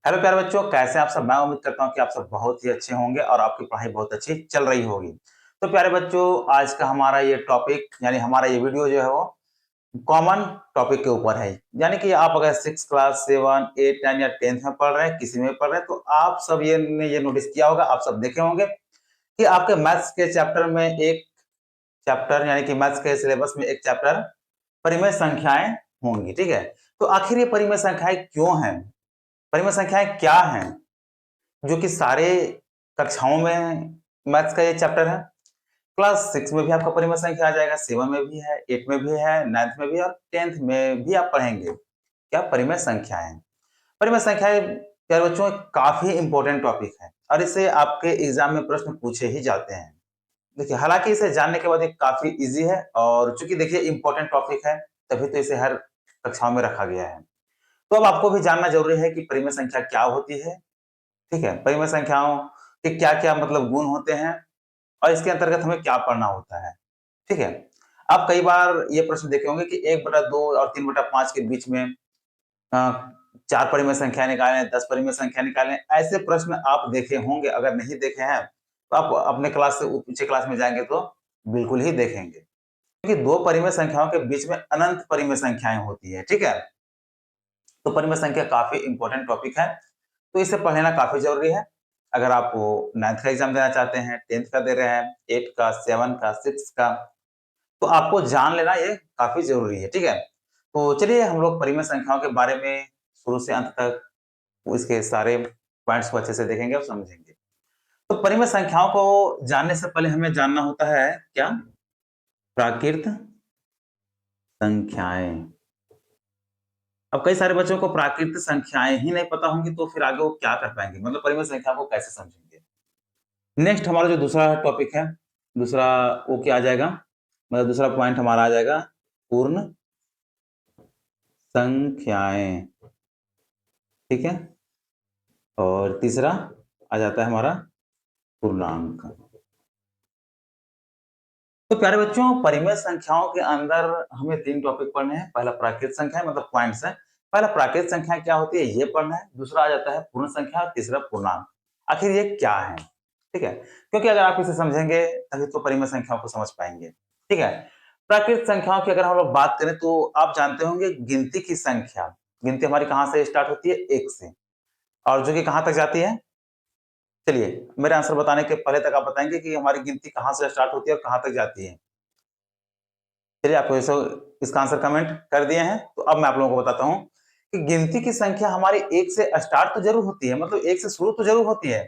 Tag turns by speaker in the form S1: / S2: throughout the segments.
S1: Hello प्यारे बच्चों, कैसे आप सब। मैं उम्मीद करता हूँ कि आप सब बहुत ही अच्छे होंगे और आपकी पढ़ाई बहुत अच्छी चल रही होगी। तो प्यारे बच्चों, आज का हमारा ये टॉपिक यानी हमारा ये वीडियो जो है वो कॉमन टॉपिक के ऊपर है। यानी कि आप अगर 6 क्लास 7 8 9 या 10th में पढ़ रहे हैं, किसी में पढ़ रहे हैं, तो आप सब ये नोटिस किया होगा, आप सब देखे होंगे कि आपके मैथ्स के चैप्टर में एक चैप्टर यानी कि मैथ्स के सिलेबस में एक चैप्टर परिमेय संख्याएं होंगी। ठीक है, तो आखिर ये परिमेय संख्याएं क्यों हैं, परिमेय संख्याएं क्या हैं, जो कि सारे कक्षाओं में मैथ्स का ये चैप्टर है। क्लास 6 में भी आपका परिमेय संख्या आ जाएगा, 7 में भी है, 8 में भी है, 9th में भी है और 10th में भी आप पढ़ेंगे क्या परिमेय संख्याएं। परिमेय संख्याएं प्यारे बच्चों काफी इंपॉर्टेंट टॉपिक है और इससे आपके एग्जाम में प्रश्न पूछे ही जाते हैं। देखिए, हालांकि इसे जानने के बाद ये काफी इजी है और चूंकि देखिए इंपॉर्टेंट टॉपिक है, तभी तो इसे हर कक्षाओं में रखा गया है। तो अब आपको भी जानना जरूरी है कि परिमेय संख्या क्या होती है। ठीक है, परिमेय संख्याओं के क्या-क्या मतलब गुण होते हैं और इसके अंतर्गत हमें क्या पढ़ना होता है। ठीक है, आप कई बार ये प्रश्न देखे होंगे कि 1/2 और 3/5 के बीच में 4 परिमेय संख्या निकालें, 10 परिमेय संख्या निकालें। ऐसे प्रश्न आप देखे होंगे, अगर नहीं देखे हैं तो आप अपने क्लास से पीछे क्लास में जाएंगे तो बिल्कुल ही देखेंगे, क्योंकि दो परिमेय संख्याओं के बीच में अनंत परिमेय संख्याएं होती है। ठीक है, तो परिमेय संख्या काफी इंपॉर्टेंट टॉपिक है, तो इसे पढ़ना काफी जरूरी है। अगर आप 9th का एग्जाम देना चाहते हैं, 10th का दे रहे हैं, 8 का, 7 का, 6 का, तो आपको जान लेना ये काफी जरूरी है। ठीक है, तो चलिए हम लोग परिमेय संख्याओं के बारे में शुरू से अंत तक इसके सारे पॉइंट्स को अच्छे से देखेंगे और समझेंगे। तो परिमेय संख्याओं को जानने से पहले हमें जानना होता है क्या, प्राकृत संख्याएं। अब कई सारे बच्चों को प्राकृत संख्याएं ही नहीं पता होंगी, तो फिर आगे वो क्या कर पाएंगे, मतलब परिमेय संख्या को कैसे समझेंगे। नेक्स्ट हमारा जो दूसरा टॉपिक है, दूसरा वो क्या आ जाएगा, मतलब दूसरा पॉइंट हमारा आ जाएगा पूर्ण संख्याएं। ठीक है, और तीसरा आ जाता है हमारा पूर्णांक। तो प्यारे बच्चों, परिमेय संख्याओं के अंदर हमें 3 टॉपिक पढ़ने हैं। पहला प्राकृत संख्या मतलब पॉइंट्स है। पहला प्राकृत संख्या क्या होती है ये पढ़ना है, दूसरा आ जाता है पूर्ण संख्या और तीसरा पूर्णांक। आखिर ये क्या है। ठीक है, क्योंकि अगर आप इसे समझेंगे तभी तो परिमेय संख्याओं को समझ पाएंगे। ठीक है, प्राकृत संख्याओं की अगर हम लोग बात करें तो आप जानते होंगे गिनती की संख्या, गिनती हमारी कहां से स्टार्ट होती है, 1 से, और जो कि कहां तक जाती है। चलिए, मेरे आंसर बताने के पहले तक आप बताएंगे कि हमारी गिनती कहां से स्टार्ट होती है और कहां तक जाती है। चलिए, आपको इसका आंसर कमेंट कर दिए हैं, तो अब मैं आप लोगों को बताता हूं कि गिनती की संख्या हमारी 1 से स्टार्ट तो जरूर होती है, मतलब 1 से शुरू तो जरूर होती है,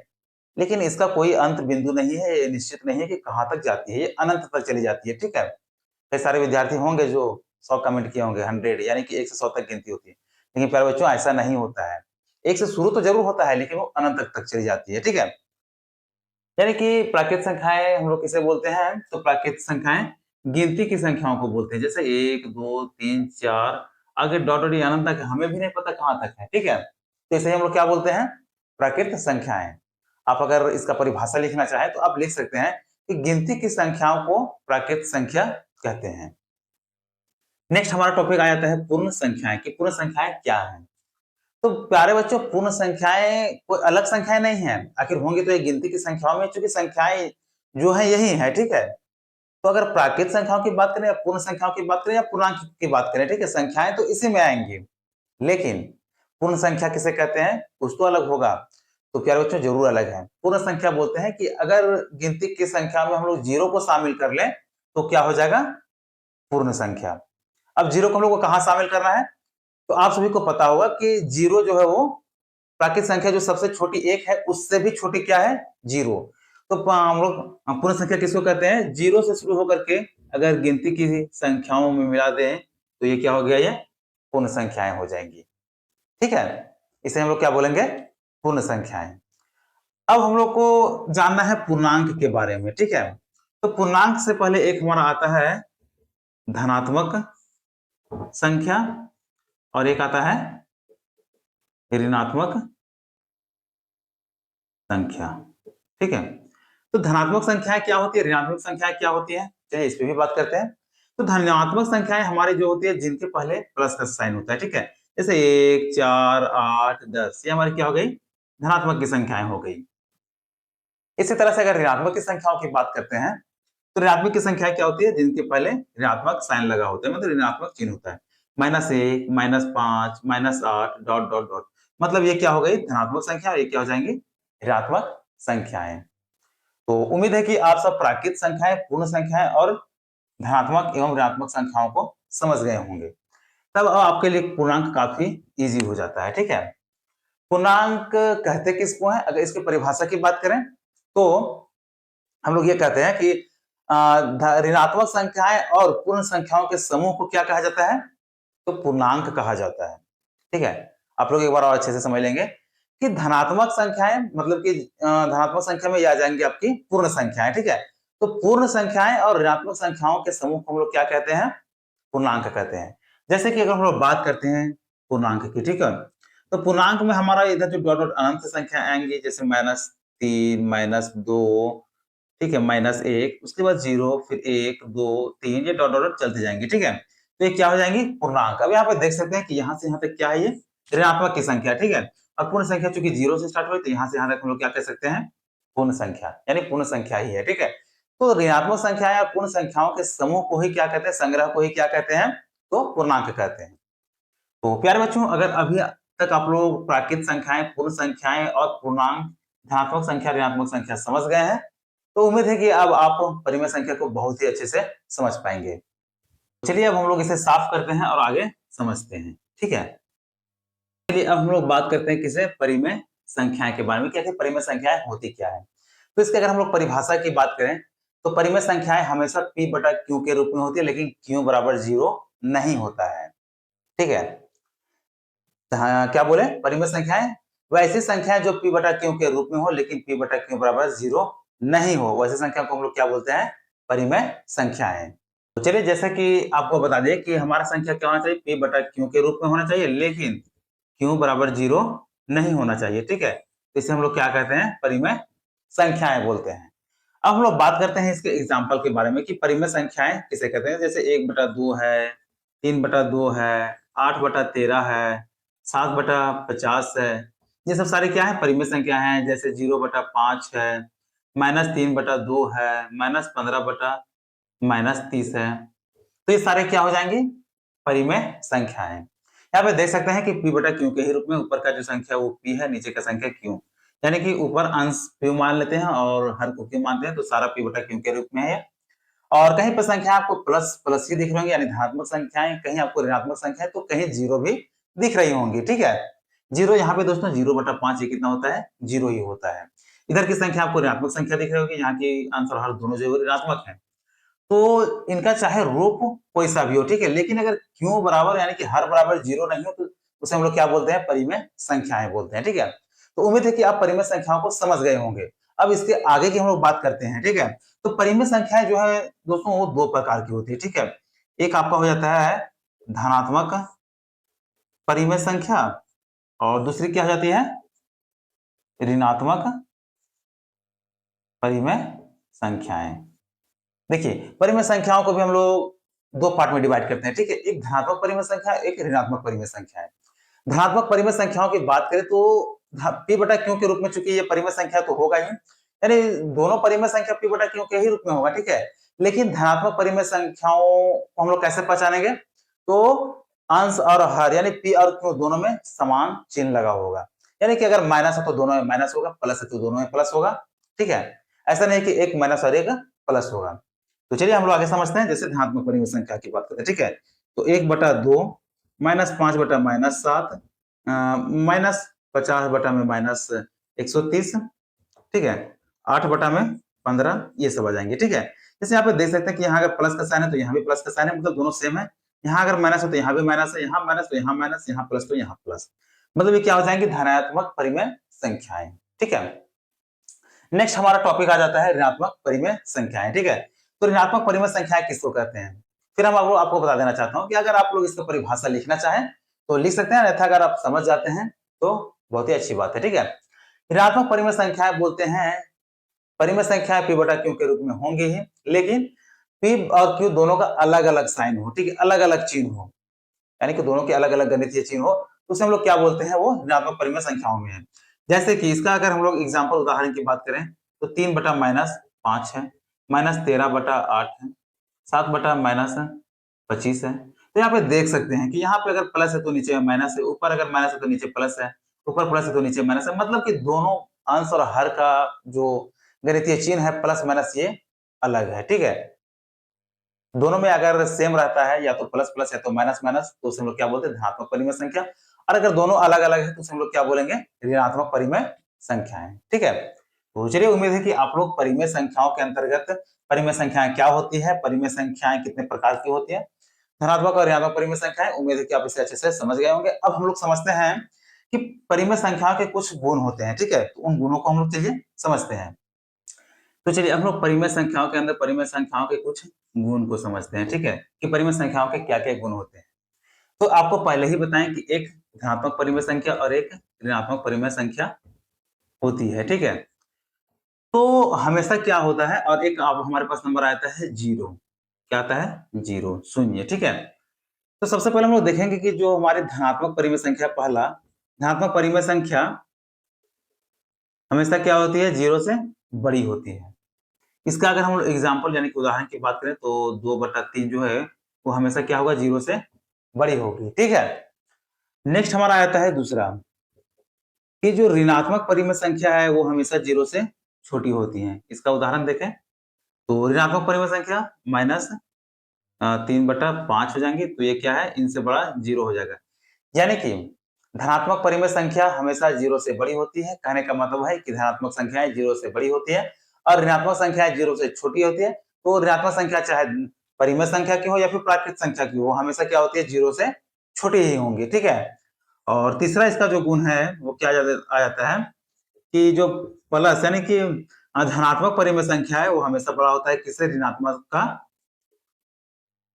S1: लेकिन इसका कोई अंत बिंदु नहीं है, ये निश्चित नहीं है कि कहां तक जाती है, ये अनंत तक चली जाती है। ठीक है, कई सारे विद्यार्थी होंगे जो 100 कमेंट किए होंगे, 100 यानी कि 1 से 100 तक गिनती होती है, लेकिन प्यारे बच्चों ऐसा नहीं होता है। 1 से शुरू तो जरूर होता है, लेकिन वो अनंत तक चली जाती है। ठीक है, यानी कि प्राकृत संख्याएं हम लोग किसे बोलते हैं, तो प्राकृत संख्याएं गिनती की संख्याओं को बोलते हैं, जैसे 1 2 3 4 आगे डॉट डॉट अनंत तक हमें भी नहीं पता कहां तक है। ठीक है, तो इसे हम लोग क्या बोलते हैं, प्राकृत संख्याएं। आप अगर इसका परिभाषा लिखना चाहें तो आप लिख सकते हैं कि गिनती की संख्याओं को प्राकृत संख्या कहते हैं। नेक्स्ट हमारा टॉपिक आ जाता है पूर्ण संख्याएं, कि पूर्ण संख्याएं क्या है। तो प्यारे बच्चों, पूर्ण संख्याएं कोई अलग संख्याएं नहीं है, आखिर होंगी तो ये गिनती की संख्याओं में, चूंकि संख्याएं जो है यही है। ठीक है, तो अगर प्राकृत संख्याओं की बात करें या पूर्ण संख्याओं की बात करें या पूर्णांक की बात करें, ठीक है, संख्याएं तो इसी में आएंगी, लेकिन पूर्ण संख्या किसे कहते हैं, कुछ तो अलग होगा। तो प्यारे बच्चों जरूर अलग है। पूर्ण संख्या बोलते हैं कि अगर गिनती की संख्या में हम लोग जीरो को शामिल कर लें तो क्या हो जाएगा, पूर्ण संख्या। अब जीरो को हम लोग को कहां शामिल करना है, तो आप सभी को पता होगा कि जीरो जो है वो प्राकृत संख्या जो सबसे छोटी एक है उससे भी छोटी क्या है, जीरो। तो हम लोग पूर्ण संख्या किसको कहते हैं, जीरो से शुरू होकर के अगर गिनती की संख्याओं में मिला दें तो ये क्या हो गया, ये पूर्ण संख्याएं हो जाएंगी। ठीक है, इसे हम लोग क्या बोलेंगे, पूर्ण संख्याएं। अब हम लोग को जानना है पूर्णांक के बारे में। ठीक है, तो पूर्णांक से पहले एक हमारा आता है धनात्मक संख्या और एक आता है ऋणात्मक संख्या। ठीक है, तो धनात्मक संख्याएं क्या होती है, ऋणात्मक संख्याएं क्या होती है, चलिए इस पे भी बात करते हैं। तो धनात्मक संख्याएं हमारी जो होती है जिनके पहले प्लस का साइन होता है। ठीक है, जैसे 1, 4, 8, 10 ये हमारी क्या हो गई, धनात्मक की संख्याएं हो गई। इसी तरह से अगर ऋणात्मक की संख्याओं की बात करते हैं, तो ऋणात्मक की संख्या क्या होती है, जिनके पहले ऋणात्मक साइन लगा होता है, मतलब ऋणात्मक चिन्ह होता है। -1, -5, -8 डॉट डॉट डॉट, मतलब ये क्या हो गई, धनात्मक संख्या, और ये क्या हो जाएंगी, ऋणात्मक संख्याएं। तो उम्मीद है कि आप सब प्राकृत संख्याएं, पूर्ण संख्याएं और धनात्मक एवं ऋणात्मक संख्याओं को समझ गए होंगे। तब अब आपके लिए पूर्णांक काफी इजी हो जाता है, ठीक है। पूर्णांक कहते किसको है, अगर इसकी परिभाषा की बात करें तो हम लोग ये कहते हैं कि ऋणात्मक संख्याएं और पूर्ण संख्याओं के समूह को क्या कहा जाता है, तो पूर्णांक कहा जाता है, ठीक है। आप लोग एक बार और अच्छे से समझ लेंगे कि धनात्मक संख्याएं मतलब कि धनात्मक संख्या में ये आ जाएंगे आपकी पूर्ण संख्याएं, ठीक है। तो पूर्ण संख्याएं और ऋणात्मक संख्याओं के समूह को हम लोग क्या कहते हैं, पूर्णांक कहते हैं। जैसे कि अगर हम लोग बात करते हैं पूर्णांक की, ठीक है, तो पूर्णांक में हमारा इधर जो डॉट डॉट अनंत संख्या आएंगी, जैसे -3, -2, ठीक है, -1, उसके बाद 0, फिर 1, 2, 3, ये डॉट डॉट डॉट चलते जाएंगे, ठीक है। तो ये क्या हो जाएंगी, पूर्णांक। अब यहाँ पे देख सकते हैं कि यहाँ से यहाँ तक क्या है, ये ऋणात्मक की संख्या, ठीक है। और पूर्ण संख्या चूंकि 0 से स्टार्ट हुई, तो यहाँ से यहाँ तक हम लोग क्या कह सकते हैं, पूर्ण संख्या, यानी पूर्ण संख्या ही है, ठीक है। तो ऋणात्मक संख्याएं और पूर्ण संख्याओं के समूह को ही क्या कहते हैं, संग्रह को ही क्या कहते हैं, तो पूर्णांक कहते हैं। तो प्यारे बच्चों, अगर अभी तक आप लोग प्राकृत संख्याएं, पूर्ण संख्याएं और पूर्णांक, धनात्मक संख्या, ऋणात्मक संख्या समझ गए हैं, तो उम्मीद है कि अब आप परिमेय संख्या को बहुत ही अच्छे से समझ पाएंगे। चलिए अब हम लोग इसे साफ करते हैं और आगे समझते हैं, ठीक है। चलिए अब हम लोग बात करते हैं किसे, परिमेय संख्याएं के बारे में, क्या परिमेय संख्याएं होती क्या है। तो इसके अगर हम लोग परिभाषा की बात करें, तो परिमेय संख्याएं हमेशा p बटा q के रूप में होती है, लेकिन q बराबर 0 नहीं होता है, ठीक है। हाँ, क्या बोले, परिमेय संख्याएं वह ऐसी संख्याएं जो p बटा q के रूप में हो, लेकिन p बटा q बराबर 0 नहीं हो, वैसी संख्या को हम लोग क्या बोलते हैं, परिमेय संख्याएं। तो चलिए जैसा कि आपको बता दें कि हमारा संख्या क्या होना चाहिए, p बटा q के रूप में होना चाहिए, लेकिन q बराबर 0 नहीं होना चाहिए, ठीक है। तो इसे हम लोग क्या कहते हैं, परिमेय संख्याएं बोलते हैं। अब हम लोग बात करते हैं इसके एग्जाम्पल के बारे में कि परिमेय संख्याएं किसे कहते हैं। जैसे 1/2 है, 3/2 है, 8/13 है, 7/50 है, ये सब सारी क्या है, परिमेय संख्या है। जैसे 0/5 है, -3/2 है, -15/-30 है, तो ये सारे क्या हो जाएंगे, परिमेय संख्याएं। यहाँ पे देख सकते हैं कि p बटा q के ही रूप में ऊपर का जो संख्या वो p है, नीचे का संख्या q, यानी कि ऊपर अंश p मान लेते हैं और हर को q मानते हैं, तो सारा p बटा q के रूप में है। और कहीं पर संख्या आपको प्लस प्लस ही दिख रही होंगी, यानी धनात्मक संख्याएं, कहीं आपको ऋणात्मक संख्या, तो कहीं 0 भी दिख रही होंगी, ठीक है। 0 यहाँ पे दोस्तों 0/5 ये कितना होता है, 0 ही होता है। इधर की संख्या आपको ऋणात्मक संख्या दिख रही होगी, यहाँ की अंश और हर दोनों जो ऋणात्मक है, तो इनका चाहे रूप कोई सा भी हो, ठीक है, लेकिन अगर क्यों बराबर यानी कि हर बराबर 0 नहीं हो, तो उसे हम लोग क्या बोलते हैं, परिमेय संख्याएं बोलते हैं, ठीक है। तो उम्मीद है कि आप परिमेय संख्याओं को समझ गए होंगे। अब इसके आगे की हम लोग बात करते हैं, ठीक है। तो परिमेय संख्याएं जो है दोस्तों वो 2 प्रकार की होती है, ठीक है। एक आपका हो जाता है धनात्मक परिमेय संख्या, और दूसरी क्या हो जाती है, ऋणात्मक परिमेय संख्याएं। देखिए परिमेय संख्याओं को भी हम लोग 2 पार्ट में डिवाइड करते हैं, ठीक है। एक धनात्मक परिमेय संख्या, एक ऋणात्मक परिमेय संख्या है। धनात्मक परिमेय संख्याओं की बात करें तो p बटा q के रूप में, चूंकि ये परिमेय संख्या तो होगा ही, यानी दोनों परिमेय संख्या p बटा q के ही रूप में होगा, ठीक है। लेकिन धनात्मक परिमेय संख्याओं को हम लोग कैसे पहचानेंगे, तो अंश और हर यानी p और q दोनों में समान चिन्ह लगा होगा, यानी कि अगर माइनस है तो दोनों में माइनस होगा, प्लस है तो दोनों में प्लस होगा, ठीक है। ऐसा नहीं कि एक माइनस और एक प्लस होगा। तो चलिए हम लोग आगे समझते हैं, जैसे धनात्मक परिमेय संख्या की बात करते हैं, ठीक है। तो 1/2 -5/-7 -50/-130, ठीक है, 8/15 ये सब आ जाएंगे, ठीक है। जैसे यहाँ पे देख सकते हैं कि यहाँ अगर प्लस का साइन है तो यहाँ भी प्लस का साइन है, मतलब दोनों सेम है। यहाँ अगर माइनस है तो यहाँ भी माइनस है, यहाँ माइनस तो यहाँ माइनस, यहाँ प्लस तो यहाँ प्लस, मतलब ये क्या हो जाएंगे, धनात्मक परिमेय संख्याएं, ठीक है। नेक्स्ट हमारा टॉपिक आ जाता है ऋणात्मक परिमेय संख्याएं, ठीक है। तो ऋणात्मक परिमेय संख्याएं किसको कहते हैं, फिर हम आपको बता देना चाहता हूं कि अगर आप लोग इसका परिभाषा लिखना चाहें तो लिख सकते हैं, अन्यथा अगर आप समझ जाते हैं तो बहुत ही अच्छी बात है, ठीक है। ऋणात्मक परिमेय संख्याएं बोलते हैं परिमेय संख्याएं p बटा q के रूप में होंगी ही, लेकिन p और q दोनों का अलग अलग साइन हो, ठीक है, अलग अलग चिन्ह हो, यानी कि दोनों के अलग अलग गणितीय चिन्ह हो, तो उसे हम लोग क्या बोलते हैं, वो ऋणात्मक परिमेय संख्याओं में है। जैसे कि इसका अगर हम लोग एग्जाम्पल उदाहरण की बात करें तो 3 बटा -5 है, -13/8 है, 7 बटा -25 है। तो यहाँ पे देख सकते हैं कि यहाँ पे अगर प्लस है तो नीचे माइनस है, ऊपर अगर माइनस है तो नीचे प्लस है, ऊपर प्लस है तो नीचे माइनस है, मतलब कि दोनों अंश और हर का जो गणितीय चिन्ह है प्लस माइनस ये अलग है, ठीक है। दोनों में अगर सेम रहता है, या तो प्लस प्लस है तो माइनस माइनस, तो उसे हम लोग क्या बोलते हैं, धनात्मक परिमेय संख्या। और अगर दोनों अलग अलग है तो उसे हम लोग क्या बोलेंगे, ऋणात्मक परिमेय संख्याएं, ठीक है। तो चलिए, उम्मीद है कि आप लोग परिमेय संख्याओं के अंतर्गत परिमेय संख्याएं क्या होती है, परिमेय संख्याएं कितने प्रकार की होती है, धनात्मक और ऋणात्मक परिमेय संख्याएं, उम्मीद है कि आप इसे अच्छे से समझ गए होंगे। अब हम लोग समझते हैं कि परिमेय संख्याओं के कुछ गुण होते हैं, ठीक है। तो उन गुणों को हम लोग चलिए समझते हैं। तो चलिए हम लोग परिमेय संख्याओं के अंदर परिमेय संख्याओं के कुछ गुण को समझते हैं, ठीक है, कि परिमेय संख्याओं के क्या क्या गुण होते हैं। तो आपको पहले ही बताएं कि एक धनात्मक परिमेय संख्या और एक ऋणात्मक परिमेय संख्या होती है, ठीक है। तो हमेशा क्या होता है, और एक अब हमारे पास नंबर आता है जीरो। क्या आता है, जीरो, शून्य, ठीक है। तो सबसे पहले हम लोग देखेंगे कि जो हमारी धनात्मक परिमेय संख्या, पहला धनात्मक परिमेय संख्या हमेशा क्या होती है, जीरो से बड़ी होती है। इसका अगर हम एग्जाम्पल यानी कि उदाहरण की बात करें तो 2/3 जो है वो हमेशा क्या होगा, जीरो से बड़ी होगी, ठीक है। नेक्स्ट हमारा आता है दूसरा, कि जो ऋणात्मक परिमेय संख्या है वो हमेशा जीरो से छोटी होती है। इसका उदाहरण देखें तो ऋणात्मक परिमेय संख्या -3/5 हो जाएंगी, तो ये क्या है, इनसे बड़ा जीरो हो जाएगा। यानी कि धनात्मक परिमेय संख्या हमेशा जीरो से बड़ी होती है। कहने का मतलब है कि धनात्मक संख्याएं जीरो से बड़ी होती है और ऋणात्मक संख्याएं जीरो से छोटी होती है। तो ऋणात्मक संख्या चाहे परिमेय संख्या की हो या फिर प्राकृत संख्या की हो, हमेशा क्या होती है, जीरो से छोटी ही होंगी, ठीक है। और तीसरा इसका जो गुण है वो क्या आ जाता है, कि जो प्लस यानी कि धनात्मक परिमेय संख्या है वो हमेशा बड़ा होता है किससे, ऋणात्मक का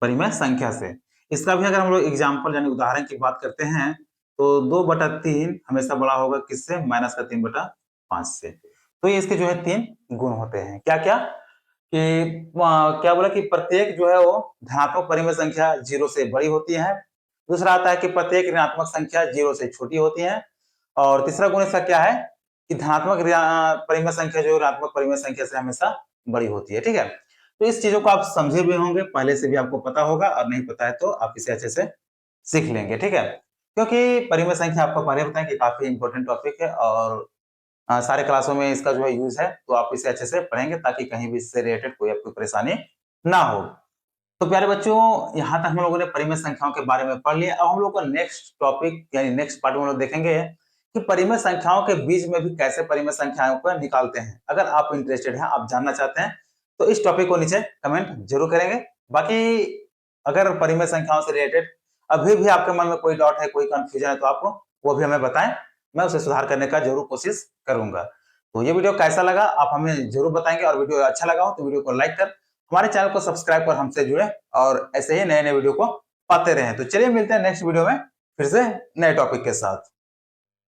S1: परिमेय संख्या से। इसका भी अगर हम लोग एग्जाम्पल यानी उदाहरण की बात करते हैं तो 2/3 हमेशा बड़ा होगा किससे, -3/5 से। तो ये इसके जो है 3 गुण होते हैं। क्या क्या, कि क्या बोला कि प्रत्येक जो है वो धनात्मक परिमेय संख्या जीरो से बड़ी होती है। दूसरा आता है कि प्रत्येक ऋणात्मक संख्या जीरो से छोटी होती है। और तीसरा गुण इसका क्या है, कि धनात्मक परिमेय संख्या जो ऋणात्मक परिमेय संख्या से हमेशा बड़ी होती है, ठीक है। तो इस चीजों को आप समझे भी होंगे, पहले से भी आपको पता होगा, और नहीं पता है तो आप इसे अच्छे से सीख लेंगे, ठीक है। क्योंकि परिमेय संख्या आपको पहले बताएं कि काफी इंपॉर्टेंट टॉपिक है, और सारे क्लासों में इसका जो है यूज है, तो आप इसे अच्छे से पढ़ेंगे ताकि कहीं भी इससे रिलेटेड कोई आपको परेशानी ना हो। तो प्यारे बच्चों, यहाँ तक हम लोगों ने परिमेय संख्याओं के बारे में पढ़ लिया। अब हम लोग का नेक्स्ट टॉपिक यानी नेक्स्ट पार्ट में हम लोग देखेंगे कि परिमेय संख्याओं के बीच में भी कैसे परिमेय संख्याओं को निकालते हैं। अगर आप इंटरेस्टेड हैं, आप जानना चाहते हैं, तो इस टॉपिक को नीचे कमेंट जरूर करेंगे। बाकी अगर परिमेय संख्याओं से रिलेटेड अभी भी आपके मन में कोई डाउट है, कोई कंफ्यूजन है, तो आप वो भी हमें बताएं, मैं उसे सुधार करने का जरूर कोशिश करूंगा। तो ये वीडियो कैसा लगा आप हमें जरूर बताएंगे, और वीडियो अच्छा लगा हो तो वीडियो को लाइक कर हमारे चैनल को सब्सक्राइब कर हमसे जुड़े, और ऐसे ही नए नए वीडियो को पाते रहें। तो चलिए मिलते हैं नेक्स्ट वीडियो में फिर से नए टॉपिक के साथ।